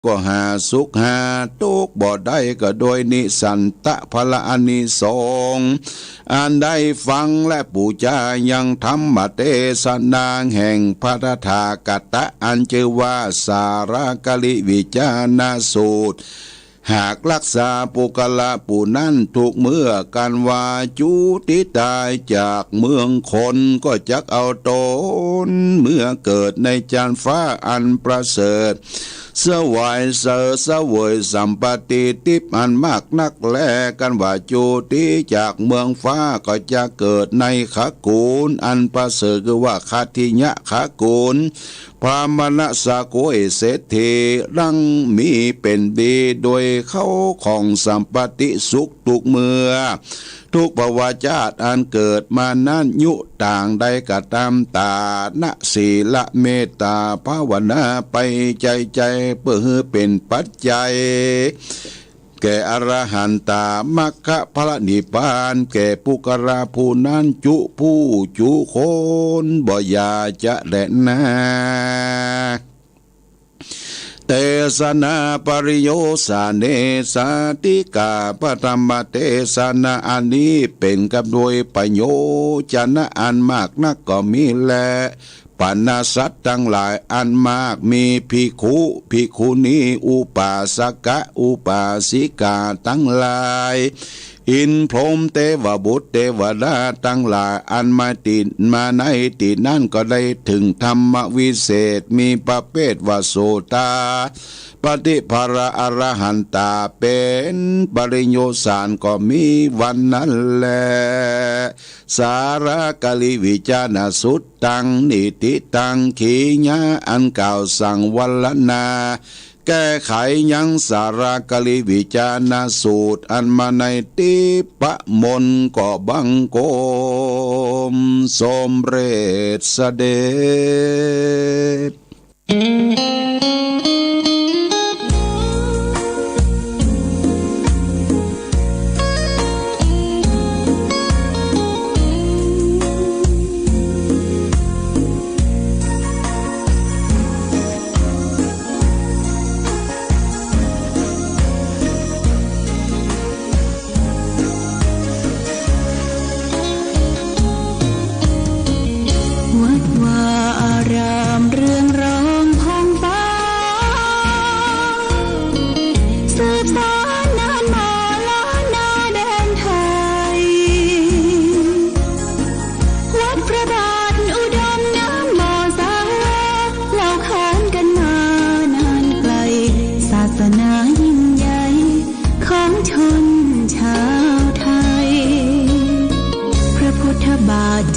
ก็หาสุขหาทุกข์บ่ได้ก็โดยนิสันตะพละอานิสงส์อันได้ฟังและปูชายังธรรมเทศนาแห่งพระธากตะอันชื่อว่าสารกลิวิจารสูตรหากรักษาปุกละปูนั้นถูกเมื่อกันว่าจุติตายจากเมืองคนก็จักเอาตนเมื่อเกิดในจานฟ้าอันประเสริฐเสวยเสวยสัมปติทิพย์อันมากนักแลกันว่าจุติจากเมืองฟ้าก็จะเกิดในขกูลอันประเสริฐคือว่าคทิยะขกูลพระมณสโกยเศรษฐีรังมีเป็นดีโดยเข้าของสัมปติสุขทุกเมื่อทุกภวชาติอันเกิดมานั้นยุต่างใดก็ตามตานะศีลเมตตาภาวนาไปใจเพื่อเป็นปัจจัยแก่อรหันตามรรคพระนิพพานแก่ปุกราผู้นั้นจุคนบ่อยาจะแลนาเตสนาปริโยสาเนสาติกาปธรรมเทศนาอันนี้เป็นกับโดยประโยชนะอันมากนักก็มีแลปานาสัตทั้งหลายอันมากมีภิกขุณีอุปาสกะอุปาสิกาทั้งหลายอินพรหมเทวบุตรเทวดาทั้งหลายอันมาในตินั่นก็ได้ถึงธรรมวิเศษมีประเภทวโสตาปฏิภาระอรหันตาเป็นปริญโยสารก็มีวันนั้นแลสารกลิวิจารสุตตังนิติตังขีญะอันกล่าวสั่งวัลนาแก้ไขยังสารกลิวิจารสูตรอันมาในติปะมนก็บังโกมสมเร็จเสด็จ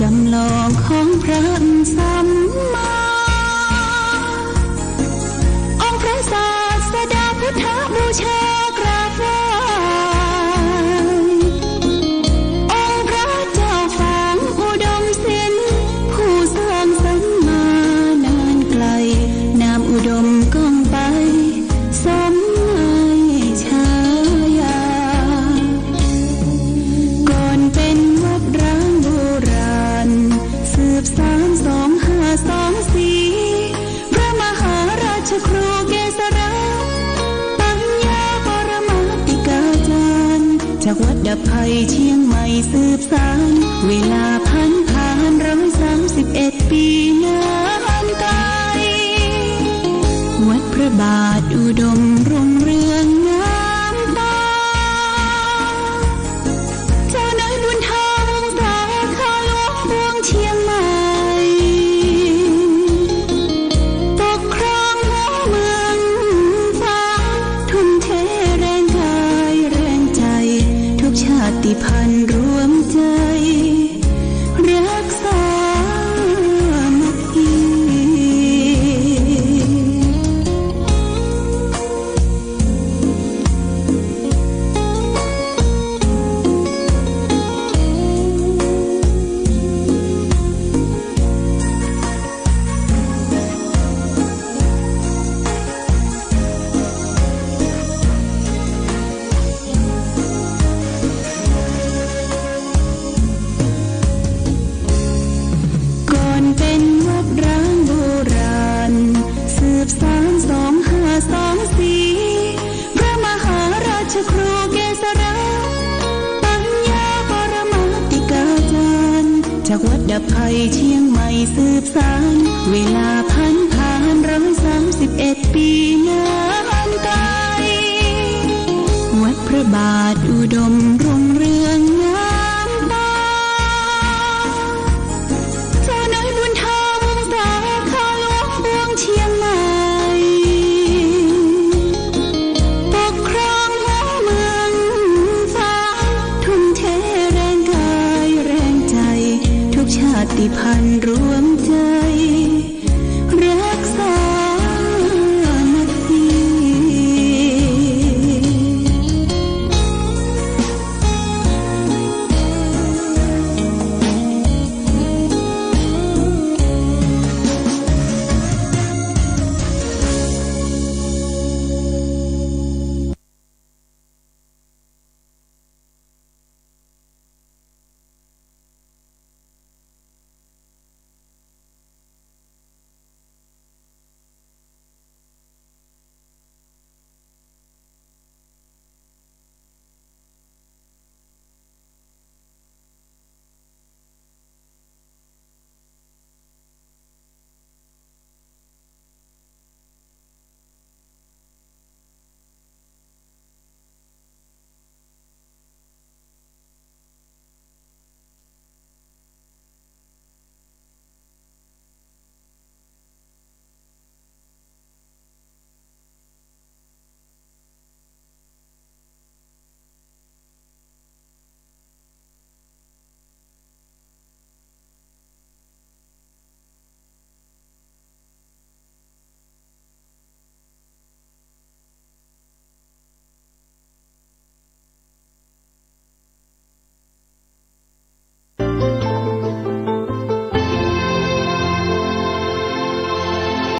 จำลองของพระสัมมาองค์พระศาสดาพุทธบูชากราบไหว้องค์พระเจ้าฝางอุดมศิลป์ผู้สร้างสรรค์มานานไกลนามอุดมก้องไปสมฉายาก่อนเป็นวัดร้างโบราณสืบสาน2524พระมหาราชครูเกษราปัญญาปรมาติกาจารย์จากวัดดับไผ่เชียงใหม่สืบสานเวลาผ่าน131 ปีนานไกลวัดพระบาทอุดมรุ่งเรืองงามตาเจ้านายบุญธรรมสาขาหลวงพวงเชียงใหม่ปกครองหัวเมืองฟ้าทุ่มเทแรงกายแรงใจทุกชาติพันธุ์รวมใจรักษามัคคี ชครูเกษราปัญญาปรมาติกาจารย์จากวัดดับภัยเชียงใหม่สืบสานเวลาผ่าน131 ปีนานไกลวัดพระบาทอุดม